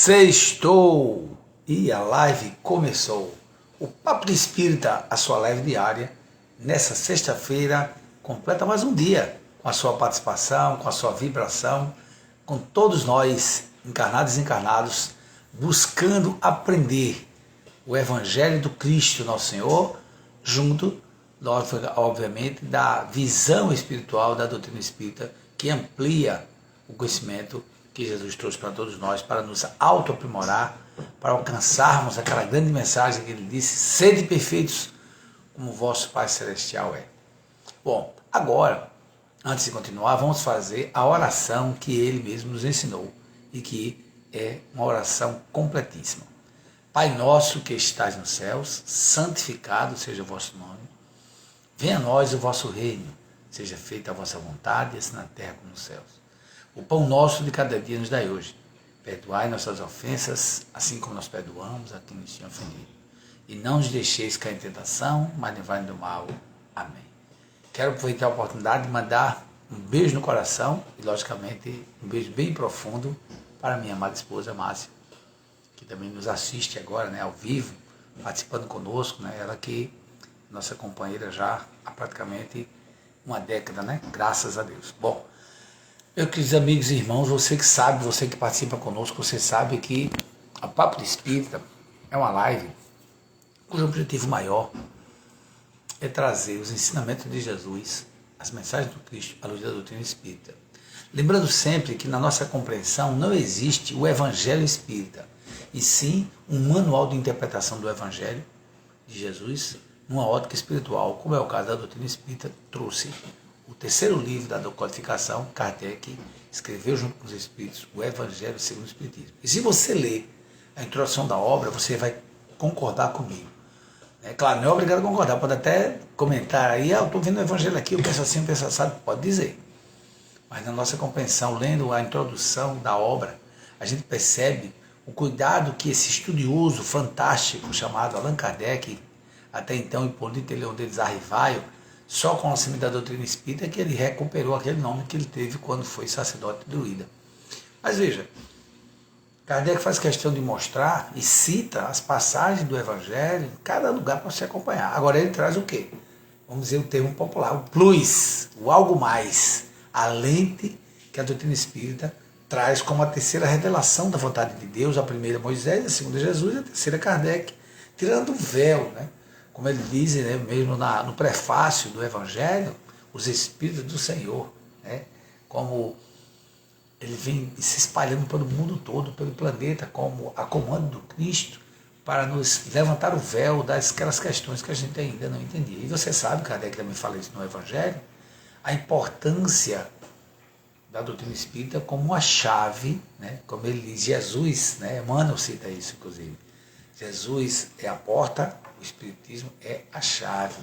Sextou e a live começou. O Papo de Espírita, a sua live diária, nessa sexta-feira, completa mais um dia com a sua participação, com a sua vibração, com todos nós, encarnados e encarnados, buscando aprender o Evangelho do Cristo, nosso Senhor, junto, obviamente, da visão espiritual da doutrina espírita, que amplia o conhecimento que Jesus trouxe para todos nós, para nos auto-aprimorar, para alcançarmos aquela grande mensagem que ele disse: sede perfeitos como o vosso Pai Celestial é. Bom, agora, antes de continuar, vamos fazer a oração que ele mesmo nos ensinou e que é uma oração completíssima. Pai nosso que estais nos céus, santificado seja o vosso nome. Venha a nós o vosso reino, seja feita a vossa vontade, assim na terra como nos céus. O pão nosso de cada dia nos dai hoje. Perdoai nossas ofensas, assim como nós perdoamos a quem nos tem ofendido. E não nos deixeis cair em tentação, mas livrai-nos do mal. Amém. Quero aproveitar a oportunidade de mandar um beijo no coração e, logicamente, um beijo bem profundo para minha amada esposa Márcia, que também nos assiste agora, ao vivo, participando conosco, ela que é nossa companheira já há praticamente uma década, graças a Deus. Bom, meus queridos amigos e irmãos, você que sabe, você que participa conosco, você sabe que a Papo de Espírita é uma live cujo objetivo maior é trazer os ensinamentos de Jesus, as mensagens do Cristo à luz da doutrina espírita. Lembrando sempre que na nossa compreensão não existe o Evangelho espírita, e sim um manual de interpretação do Evangelho de Jesus numa ótica espiritual, como é o caso da doutrina espírita, trouxe o terceiro livro da decodificação. Kardec escreveu junto com os Espíritos o Evangelho segundo o Espiritismo. E se você ler a introdução da obra, você vai concordar comigo. Claro, não é obrigado a concordar, pode até comentar aí: eu estou vendo o Evangelho aqui, eu penso assim, eu penso assado, pode dizer. Mas na nossa compreensão, lendo a introdução da obra, a gente percebe o cuidado que esse estudioso fantástico chamado Allan Kardec, até então Hipólito Leon Denis Arrivaio, só com o conhecimento da doutrina espírita que ele recuperou aquele nome que ele teve quando foi sacerdote druida. Mas veja, Kardec faz questão de mostrar e cita as passagens do Evangelho em cada lugar para você acompanhar. Agora ele traz o quê? Vamos dizer o termo popular, o plus, o algo mais, a lente que a doutrina espírita traz como a terceira revelação da vontade de Deus, a primeira Moisés, a segunda Jesus e a terceira Kardec, tirando o véu, Como ele diz mesmo no prefácio do Evangelho, os Espíritos do Senhor, como ele vem se espalhando pelo mundo todo, pelo planeta, como a comando do Cristo, para nos levantar o véu daquelas questões que a gente ainda não entendia. E você sabe, Kardec também fala isso no Evangelho, a importância da doutrina espírita como uma chave, como ele diz, Jesus, Emmanuel cita isso, inclusive. Jesus é a porta, o Espiritismo é a chave.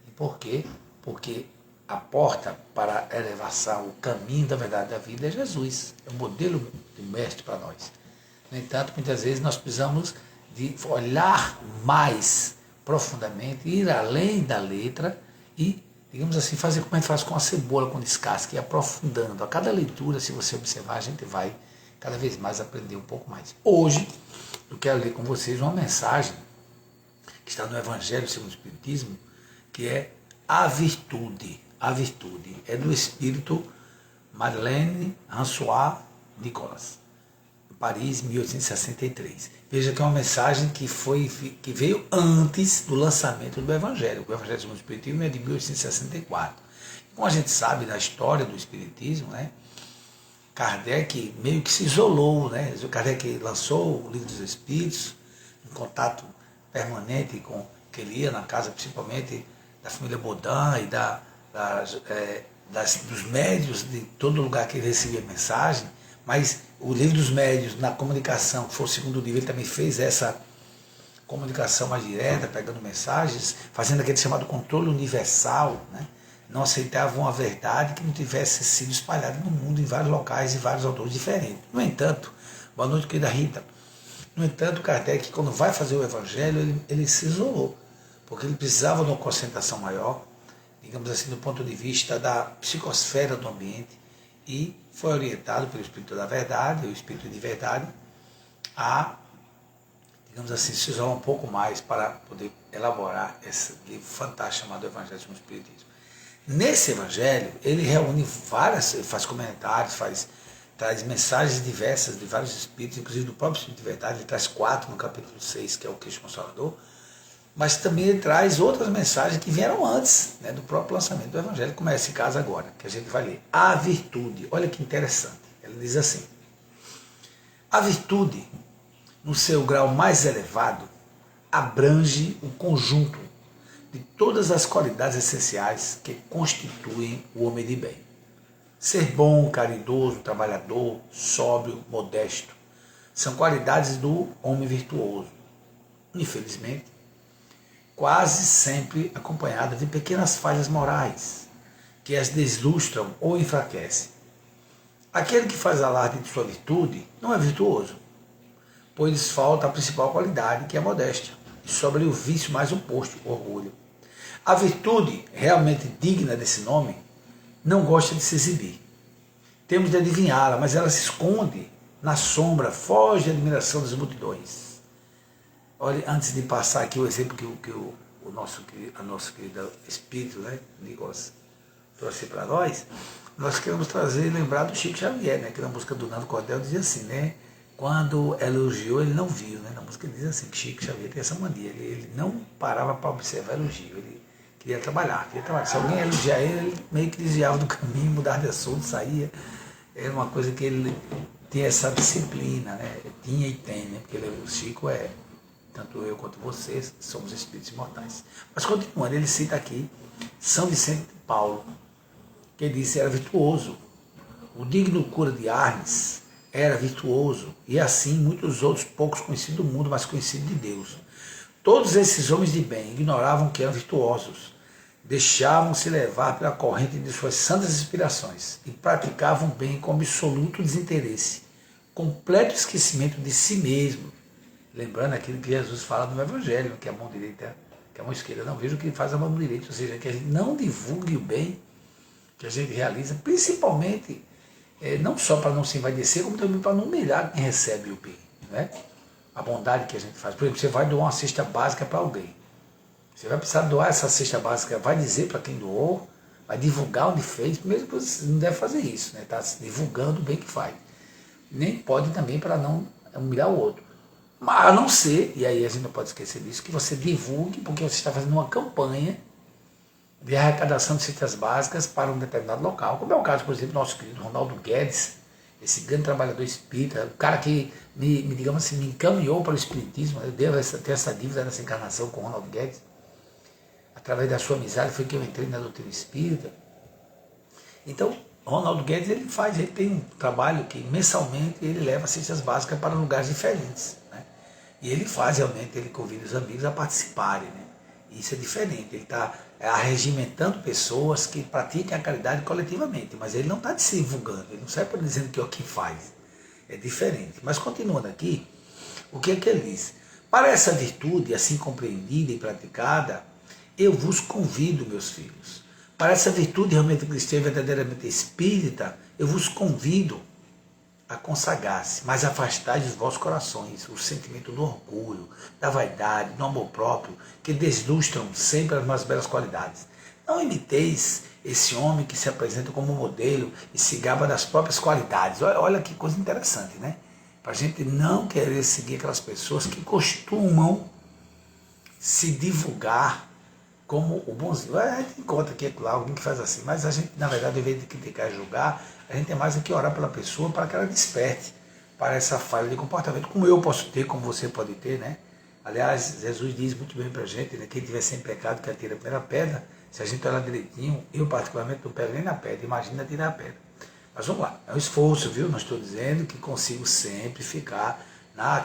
E por quê? Porque a porta para a elevação, o caminho da verdade da vida é Jesus. É o modelo de mestre para nós. No entanto, muitas vezes nós precisamos de olhar mais profundamente, ir além da letra e, digamos assim, fazer como a gente faz com a cebola, com descasque, e aprofundando. A cada leitura, se você observar, a gente vai cada vez mais aprender um pouco mais. Hoje, eu quero ler com vocês uma mensagem que está no Evangelho segundo o Espiritismo, que é a virtude. A virtude é do espírito Madeleine François Nicolas, Paris, 1863. Veja que é uma mensagem que veio antes do lançamento do Evangelho. O Evangelho segundo o Espiritismo é de 1864. Como a gente sabe da história do Espiritismo, Kardec meio que se isolou, Kardec lançou o Livro dos Espíritos, em contato permanente com que ele ia na casa, principalmente da família Baudin e dos médios de todo lugar que ele recebia mensagem. Mas o Livro dos Médios, na comunicação, que foi o segundo livro, ele também fez essa comunicação mais direta, pegando mensagens, fazendo aquele chamado controle universal, Não aceitavam a verdade que não tivesse sido espalhada no mundo, em vários locais e vários autores diferentes. No entanto, boa noite, querida Rita. No entanto, Kardec, quando vai fazer o Evangelho, ele se isolou, porque ele precisava de uma concentração maior, digamos assim, do ponto de vista da psicosfera do ambiente, e foi orientado pelo Espírito da Verdade, o Espírito de Verdade, a, digamos assim, se isolar um pouco mais para poder elaborar esse livro fantástico chamado Evangelho segundo o Espiritismo. Nesse Evangelho, ele reúne várias, ele faz comentários, traz mensagens diversas de vários espíritos, inclusive do próprio Espírito de Verdade. Ele traz 4 no capítulo 6, que é o Cristo Consolador, mas também ele traz outras mensagens que vieram antes, né, do próprio lançamento do Evangelho, como é esse caso agora, que a gente vai ler. A virtude, olha que interessante, ele diz assim: a virtude, no seu grau mais elevado, abrange o conjunto de todas as qualidades essenciais que constituem o homem de bem. Ser bom, caridoso, trabalhador, sóbrio, modesto, são qualidades do homem virtuoso. Infelizmente, quase sempre acompanhadas de pequenas falhas morais, que as deslustram ou enfraquecem. Aquele que faz alarde de sua virtude não é virtuoso, pois falta a principal qualidade, que é a modéstia, e sobre o vício mais oposto, o orgulho. A virtude, realmente digna desse nome, não gosta de se exibir. Temos de adivinhá-la, mas ela se esconde na sombra, foge da admiração das multidões. Olha, antes de passar aqui o exemplo que o nosso querido espírito, né, Nicolas, trouxe para nós queremos trazer e lembrar do Chico Xavier, né, que na música do Nando Cordel dizia assim, né, quando elogiou, ele não viu, né, na música diz assim, que Chico Xavier tem essa mania, ele não parava para observar elogio, ele queria trabalhar. Se alguém elogiar ele meio que desviava do caminho, mudava de assunto, saía. Era uma coisa que ele tinha essa disciplina, né? Tinha e tem, né? Porque o Chico tanto eu quanto vocês, somos espíritos imortais. Mas continuando, ele cita aqui São Vicente de Paulo, que disse era virtuoso. O digno cura de Arnes era virtuoso, e assim muitos outros poucos conhecidos do mundo, mas conhecidos de Deus. Todos esses homens de bem ignoravam que eram virtuosos, deixavam-se levar pela corrente de suas santas inspirações e praticavam bem com absoluto desinteresse, completo esquecimento de si mesmo. Lembrando aquilo que Jesus fala no Evangelho, que a mão direita, que a mão esquerda não veja o que faz a mão direita, ou seja, que a gente não divulgue o bem que a gente realiza, principalmente, não só para não se envaidecer, como também para não humilhar quem recebe o bem, né? A bondade que a gente faz. Por exemplo, você vai doar uma cesta básica para alguém. Você vai precisar doar essa cesta básica, vai dizer para quem doou, vai divulgar onde fez, mesmo que você não deve fazer isso, né? Está divulgando o bem que faz. Nem pode também para não humilhar o outro. Mas a não ser, e aí a gente não pode esquecer disso, que você divulgue, porque você está fazendo uma campanha de arrecadação de cestas básicas para um determinado local, como é o caso, por exemplo, do nosso querido Ronaldo Guedes, esse grande trabalhador espírita, o cara que digamos assim, me encaminhou para o espiritismo. Eu devo ter essa dívida nessa encarnação com o Ronaldo Guedes. Através da sua amizade foi que eu entrei na doutrina espírita. Então, Ronaldo Guedes ele tem um trabalho que mensalmente ele leva cestas básicas para lugares diferentes, né? E ele faz realmente, ele convida os amigos a participarem, né? Isso é diferente, ele está arregimentando pessoas que praticam a caridade coletivamente, mas ele não está se divulgando, ele não sai por dizendo que é o que faz. É diferente. Mas continuando aqui, o que é que ele diz? Para essa virtude, assim compreendida e praticada, eu vos convido, meus filhos. Para essa virtude realmente cristã e verdadeiramente espírita, eu vos convido a consagrar-se, mas afastai dos vossos corações o sentimento do orgulho, da vaidade, do amor próprio, que deslustram sempre as mais belas qualidades. Não imiteis esse homem que se apresenta como modelo e se gaba das próprias qualidades. Olha que coisa interessante, né? Para a gente não querer seguir aquelas pessoas que costumam se divulgar como o bonzinho. A gente encontra aqui lá alguém que faz assim, mas a gente, na verdade, ao invés de criticar e julgar, a gente tem mais que orar pela pessoa para que ela desperte para essa falha de comportamento, como eu posso ter, como você pode ter, né? Aliás, Jesus diz muito bem para a gente, né? Quem tiver sem pecado, que atire a primeira pedra. Se a gente olhar direitinho, eu particularmente não pego nem na pedra, imagina tirar a pedra. Mas vamos lá, é um esforço, viu? Não estou dizendo que consigo sempre ficar na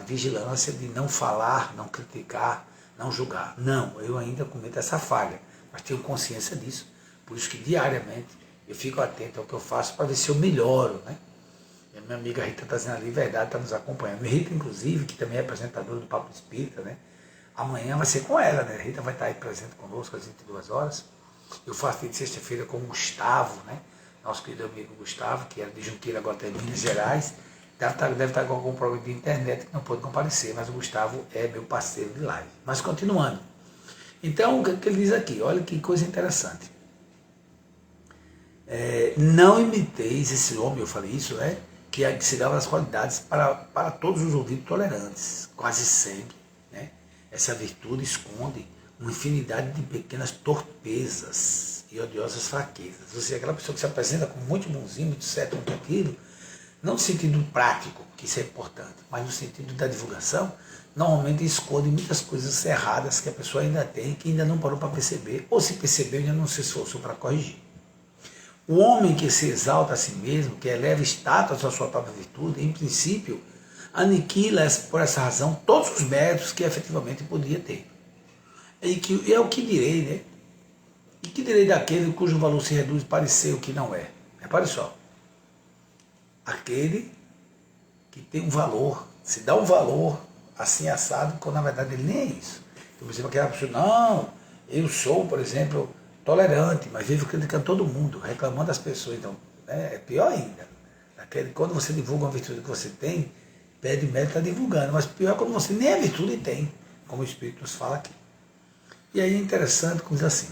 vigilância de não falar, não criticar, não julgar. Não, eu ainda cometo essa falha, mas tenho consciência disso. Por isso que diariamente eu fico atento ao que eu faço para ver se eu melhoro, né? E a minha amiga Rita está dizendo ali, verdade, está nos acompanhando. E Rita, inclusive, que também é apresentadora do Papo Espírita, né? Amanhã vai ser com ela, né? A Rita vai estar aí presente conosco às 22 horas. Eu faço de sexta-feira com o Gustavo, né? Nosso querido amigo Gustavo, que era de Junqueira, agora está em Minas Gerais. deve estar com algum problema de internet que não pôde comparecer, mas o Gustavo é meu parceiro de live. Mas continuando. Então, o que ele diz aqui? Olha que coisa interessante. Não imiteis esse homem, eu falei isso, né? Que se dava as qualidades para todos os ouvidos tolerantes, quase sempre. Né? Essa virtude esconde uma infinidade de pequenas torpezas e odiosas fraquezas. Ou seja, aquela pessoa que se apresenta como muito bonzinho, muito certo, muito aquilo, não no sentido prático, que isso é importante, mas no sentido da divulgação, normalmente esconde muitas coisas erradas que a pessoa ainda tem, que ainda não parou para perceber, ou se percebeu ainda não se esforçou para corrigir. O homem que se exalta a si mesmo, que eleva status à sua própria virtude, em princípio, aniquila por essa razão todos os méritos que efetivamente podia ter. E é o que direi, né? E que direi daquele cujo valor se reduz para ser o que não é? Repare só. Aquele que tem um valor, se dá um valor assim assado, quando na verdade ele nem é isso. Então, por exemplo, aquela pessoa, não, eu sou, por exemplo, tolerante, mas vivo criticando todo mundo, reclamando das pessoas. Então, é pior ainda. Quando você divulga uma virtude que você tem, pede mérito está divulgando, mas pior é quando você nem a virtude tem, como o Espírito nos fala aqui. E aí é interessante, como diz assim,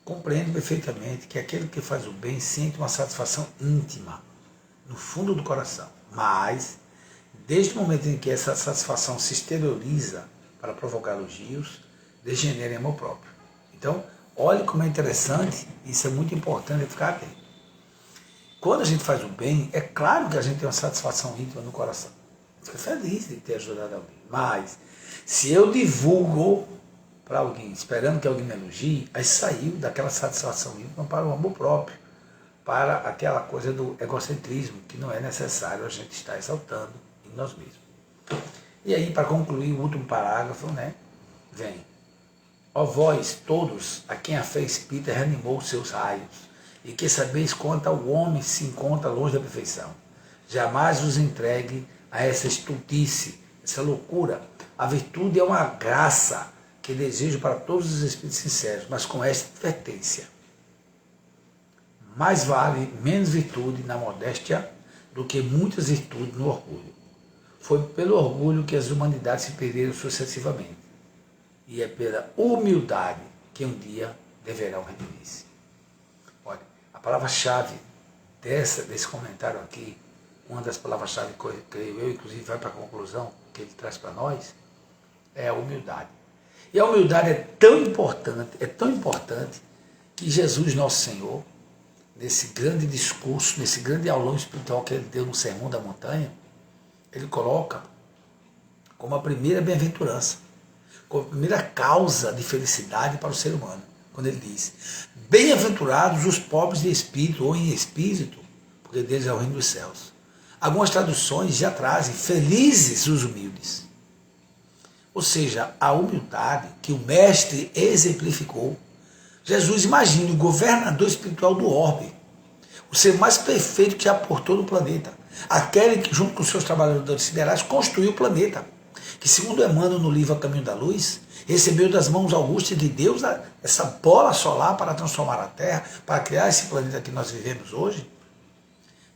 compreendo perfeitamente que aquele que faz o bem sente uma satisfação íntima, no fundo do coração, mas, desde o momento em que essa satisfação se exterioriza para provocar elogios, degenera em amor próprio. Então, olhe como é interessante, isso é muito importante ficar atento. Quando a gente faz o bem, é claro que a gente tem uma satisfação íntima no coração. Fica feliz de ter ajudado alguém. Mas, se eu divulgo para alguém, esperando que alguém me elogie, aí saiu daquela satisfação íntima para o amor próprio, para aquela coisa do egocentrismo, que não é necessário a gente estar exaltando em nós mesmos. E aí, para concluir o último parágrafo, né, vem: ó vós todos, a quem a fé espírita reanimou seus raios, e que sabeis quanto ao homem se encontra longe da perfeição. Jamais vos entregue a essa estultice, essa loucura. A virtude é uma graça que desejo para todos os espíritos sinceros, mas com esta advertência: mais vale menos virtude na modéstia do que muitas virtudes no orgulho. Foi pelo orgulho que as humanidades se perderam sucessivamente, e é pela humildade que um dia deverão redimir-se. Olha, a palavra-chave desse comentário aqui, uma das palavras-chave que eu creio eu, inclusive vai para a conclusão que ele traz para nós, é a humildade. E a humildade é tão importante, que Jesus, nosso Senhor, nesse grande discurso, nesse grande aulão espiritual que ele deu no Sermão da Montanha, ele coloca como a primeira bem-aventurança, como a primeira causa de felicidade para o ser humano, quando ele diz: bem-aventurados os pobres de espírito ou em espírito, porque deles é o reino dos céus. Algumas traduções já trazem: felizes os humildes. Ou seja, a humildade que o mestre exemplificou. Jesus, imagine o governador espiritual do orbe, o ser mais perfeito que aportou no planeta, aquele que, junto com seus trabalhadores siderais, construiu o planeta, que, segundo Emmanuel no livro A Caminho da Luz, recebeu das mãos augustas de Deus essa bola solar para transformar a Terra, para criar esse planeta que nós vivemos hoje,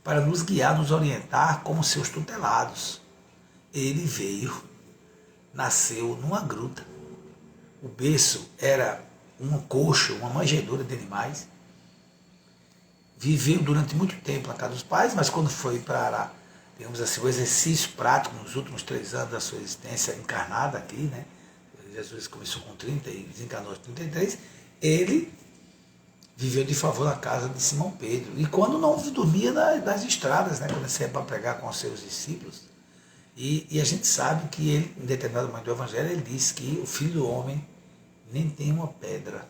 para nos guiar, nos orientar como seus tutelados. Ele nasceu numa gruta. O berço era um coxo, uma manjedoura de animais. Viveu durante muito tempo na casa dos pais, mas quando foi para, digamos assim, o exercício prático nos últimos 3 anos da sua existência encarnada aqui, né? Jesus começou com 30 e desencarnou aos 33, ele viveu de favor na casa de Simão Pedro. E quando não dormia nas estradas, né? Quando ele saía para pregar com os seus discípulos. E a gente sabe que ele, em determinado momento do Evangelho, ele diz que o Filho do Homem nem tem uma pedra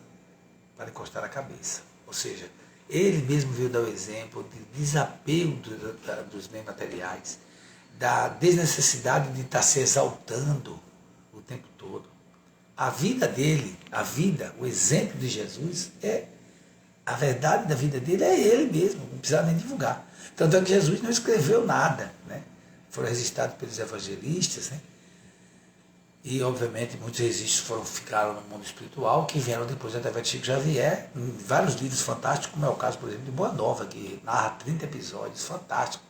para encostar a cabeça. Ou seja, ele mesmo veio dar o exemplo de desapego dos bens materiais, da desnecessidade de estar se exaltando o tempo todo. A vida dele, o exemplo de Jesus, a verdade da vida dele é ele mesmo, não precisa nem divulgar. Tanto é que Jesus não escreveu nada, né? Foram registrados pelos evangelistas, né? E, obviamente, muitos registros ficaram no mundo espiritual, que vieram depois através de Chico Xavier, em vários livros fantásticos, como é o caso, por exemplo, de Boa Nova, que narra 30 episódios fantásticos,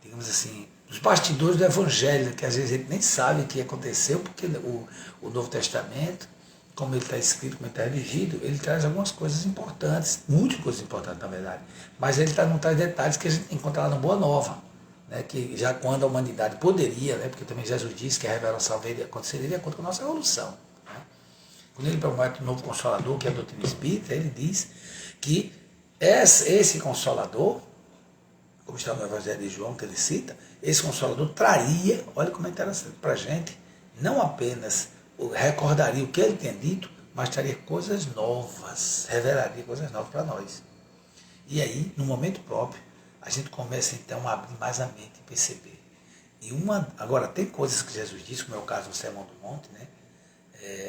digamos assim, dos bastidores do Evangelho, que às vezes a gente nem sabe o que aconteceu, porque o Novo Testamento, como ele está escrito, como ele está redigido, ele traz algumas coisas importantes, muitas coisas importantes, na verdade, mas ele não traz detalhes que a gente encontra lá na Boa Nova, né, que já quando a humanidade poderia, né, porque também Jesus disse que a revelação veio acontecer, ele contra a nossa evolução. Né? Quando ele promete um novo Consolador, que é a doutrina espírita, ele diz que esse Consolador, como está no Evangelho de João, que ele cita, esse Consolador traria, olha como é interessante para a gente, não apenas recordaria o que ele tinha dito, mas traria coisas novas, revelaria coisas novas para nós. E aí, no momento próprio, a gente começa então a abrir mais a mente e perceber. Agora, tem coisas que Jesus disse, como é o caso do Sermão do Monte, né?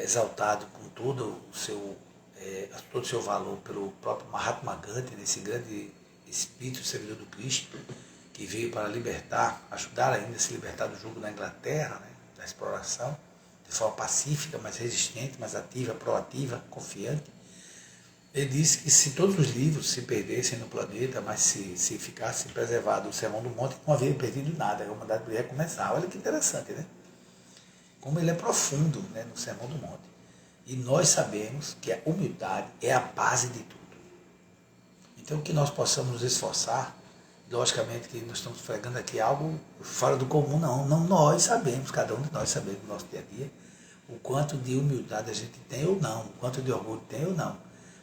Exaltado com todo o seu valor pelo próprio Mahatma Gandhi, esse grande espírito servidor do Cristo, que veio para libertar, ajudar ainda a se libertar do jugo da Inglaterra, né? Da exploração, de forma pacífica, mais resistente, mais ativa, proativa, confiante. Ele disse que se todos os livros se perdessem no planeta, mas se ficasse preservado o Sermão do Monte, não havia perdido nada, a humanidade poderia recomeçar. Olha que interessante, né? Como ele é profundo, né, no Sermão do Monte. E nós sabemos que a humildade é a base de tudo. Então que nós possamos nos esforçar, logicamente que nós estamos pregando aqui algo fora do comum, não nós sabemos, cada um de nós sabemos no nosso dia a dia, o quanto de humildade a gente tem ou não, o quanto de orgulho tem ou não.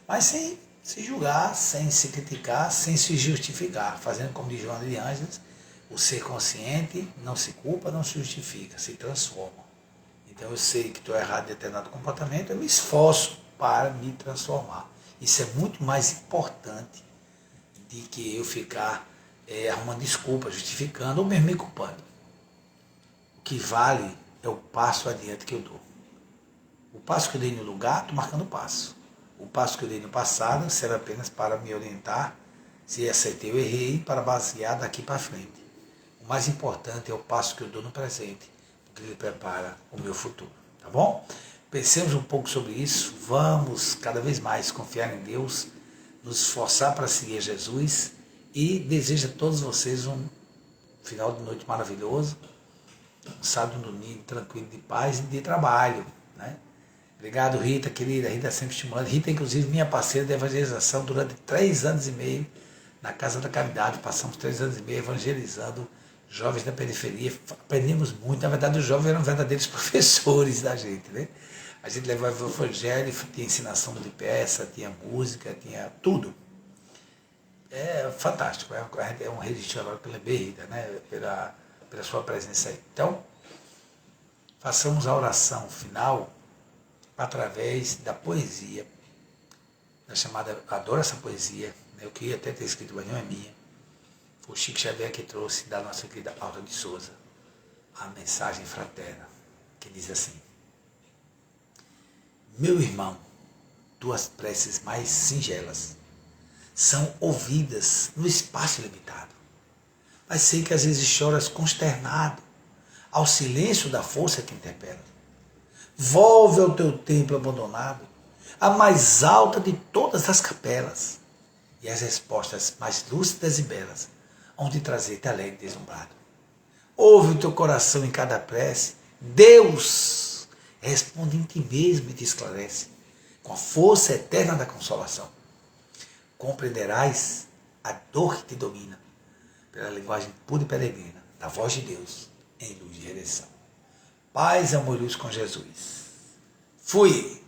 Mas sem se julgar, sem se criticar, sem se justificar, fazendo como diz Joana de Ângeles, o ser consciente não se culpa, não se justifica, se transforma. Então eu sei que estou errado em determinado comportamento, eu me esforço para me transformar. Isso é muito mais importante de que eu ficar arrumando desculpa, justificando ou mesmo me culpando. O que vale é o passo adiante que eu dou. O passo que eu dei no lugar, estou marcando o passo. O passo que eu dei no passado serve apenas para me orientar se acertei ou errei, para basear daqui para frente. O mais importante é o passo que eu dou no presente, porque ele prepara o meu futuro. Tá bom? Pensemos um pouco sobre isso, vamos cada vez mais confiar em Deus, nos esforçar para seguir Jesus e desejo a todos vocês um final de noite maravilhoso, um sábado, um domingo tranquilo de paz e de trabalho, né? Obrigado, Rita, querida. Rita sempre estimulando. Rita, inclusive, minha parceira de evangelização durante 3 anos e meio na Casa da Caridade. Passamos 3 anos e meio evangelizando jovens da periferia. Aprendemos muito. Na verdade, os jovens eram verdadeiros professores da gente, né? A gente levava o evangelho, tinha ensinação de peça, tinha música, tinha tudo. É fantástico. É um registro agora pela Rita, né? Pela sua presença aí. Então, façamos a oração final através da poesia, da chamada Adoro essa Poesia. Eu queria até ter escrito, mas não é minha. Foi o Chico Xavier que trouxe da nossa querida Alta de Souza a mensagem fraterna, que diz assim: meu irmão, tuas preces mais singelas são ouvidas no espaço limitado, mas sei que às vezes choras consternado ao silêncio da força que interpela. Volve ao teu templo abandonado, a mais alta de todas as capelas, e as respostas mais lúcidas e belas hão de trazer-te alegre e deslumbrado. Ouve o teu coração em cada prece, Deus responde em ti mesmo e te esclarece, com a força eterna da consolação. Compreenderás a dor que te domina, pela linguagem pura e peregrina da voz de Deus em luz de redenção. Paz, amor e luz com Jesus. Fui!